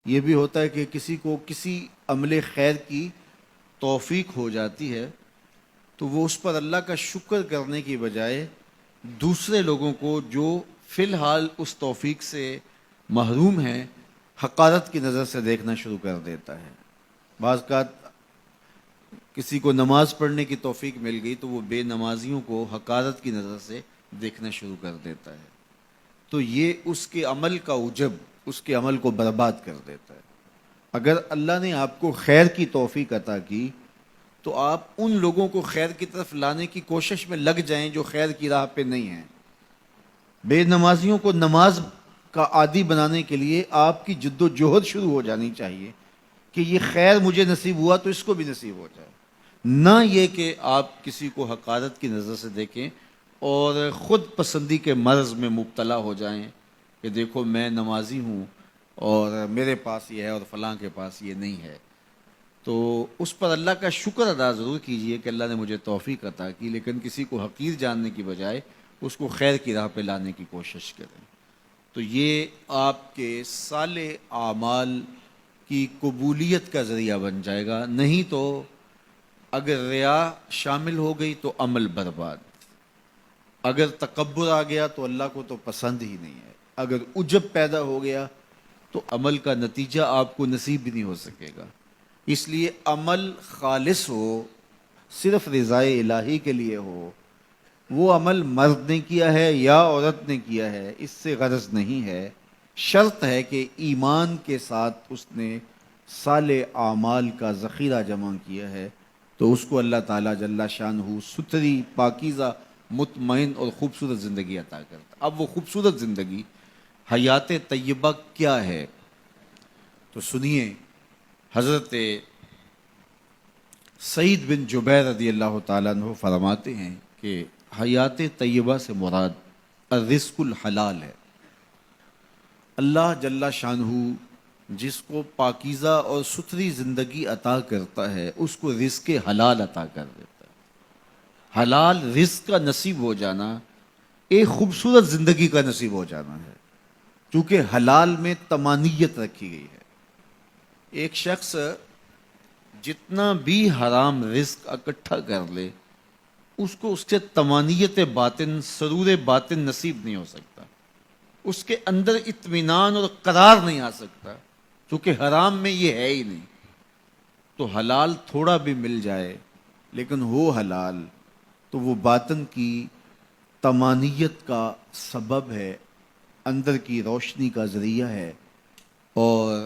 یہ بھی ہوتا ہے کہ کسی کو کسی عمل خیر کی توفیق ہو جاتی ہے تو وہ اس پر اللہ کا شکر کرنے کی بجائے دوسرے لوگوں کو جو فی الحال اس توفیق سے محروم ہیں حقارت کی نظر سے دیکھنا شروع کر دیتا ہے۔ بعض اوقات کسی کو نماز پڑھنے کی توفیق مل گئی تو وہ بے نمازیوں کو حقارت کی نظر سے دیکھنا شروع کر دیتا ہے، تو یہ اس کے عمل کا عجب اس کے عمل کو برباد کر دیتا ہے۔ اگر اللہ نے آپ کو خیر کی توفیق عطا کی تو آپ ان لوگوں کو خیر کی طرف لانے کی کوشش میں لگ جائیں جو خیر کی راہ پہ نہیں ہیں۔ بے نمازیوں کو نماز کا عادی بنانے کے لیے آپ کی جد و جہد شروع ہو جانی چاہیے کہ یہ خیر مجھے نصیب ہوا تو اس کو بھی نصیب ہو جائے، نہ یہ کہ آپ کسی کو حقارت کی نظر سے دیکھیں اور خود پسندی کے مرض میں مبتلا ہو جائیں کہ دیکھو میں نمازی ہوں اور میرے پاس یہ ہے اور فلاں کے پاس یہ نہیں ہے۔ تو اس پر اللہ کا شکر ادا ضرور کیجئے کہ اللہ نے مجھے توفیق عطا کی، لیکن کسی کو حقیر جاننے کی بجائے اس کو خیر کی راہ پہ لانے کی کوشش کریں۔ تو یہ آپ کے صالح اعمال کی قبولیت کا ذریعہ بن جائے گا، نہیں تو اگر ریا شامل ہو گئی تو عمل برباد، اگر تکبر آ گیا تو اللہ کو تو پسند ہی نہیں ہے، اگر عجب پیدا ہو گیا تو عمل کا نتیجہ آپ کو نصیب بھی نہیں ہو سکے گا۔ اس لیے عمل خالص ہو، صرف رضائے الہی کے لیے ہو، وہ عمل مرد نے کیا ہے یا عورت نے کیا ہے اس سے غرض نہیں ہے، شرط ہے کہ ایمان کے ساتھ اس نے صالح اعمال کا ذخیرہ جمع کیا ہے تو اس کو اللہ تعالیٰ جل شانہ ستھری پاکیزہ مطمئن اور خوبصورت زندگی عطا کرتا۔ اب وہ خوبصورت زندگی حیات طیبہ کیا ہے تو سنیے، حضرت سعید بن جبیر رضی اللہ تعالیٰ عنہ فرماتے ہیں کہ حیات طیبہ سے مراد الرزق الحلال ہے۔ اللہ جل شانہ جس کو پاکیزہ اور ستھری زندگی عطا کرتا ہے اس کو رزق حلال عطا کر دیتا ہے۔ حلال رزق کا نصیب ہو جانا ایک خوبصورت زندگی کا نصیب ہو جانا ہے، کیونکہ حلال میں طمانیت رکھی گئی ہے۔ ایک شخص جتنا بھی حرام رزق اکٹھا کر لے اس کو اس کے طمانیت باطن سرور باطن نصیب نہیں ہو سکتا، اس کے اندر اطمینان اور قرار نہیں آ سکتا، کیونکہ حرام میں یہ ہے ہی نہیں۔ تو حلال تھوڑا بھی مل جائے لیکن ہو حلال تو وہ باطن کی طمانیت کا سبب ہے، اندر کی روشنی کا ذریعہ ہے، اور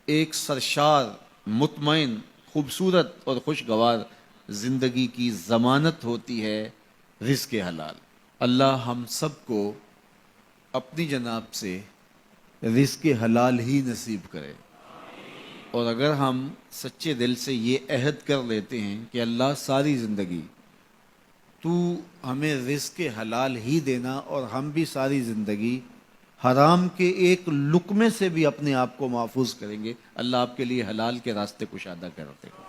ایک سرشار مطمئن خوبصورت اور خوشگوار زندگی کی ضمانت ہوتی ہے رزق حلال۔ اللہ ہم سب کو اپنی جناب سے رزق حلال ہی نصیب کرے، اور اگر ہم سچے دل سے یہ عہد کر لیتے ہیں کہ اللہ ساری زندگی تو ہمیں رزق حلال ہی دینا اور ہم بھی ساری زندگی حرام کے ایک لقمے سے بھی اپنے آپ کو محفوظ کریں گے، اللہ آپ کے لیے حلال کے راستے کشادہ کر دے گا۔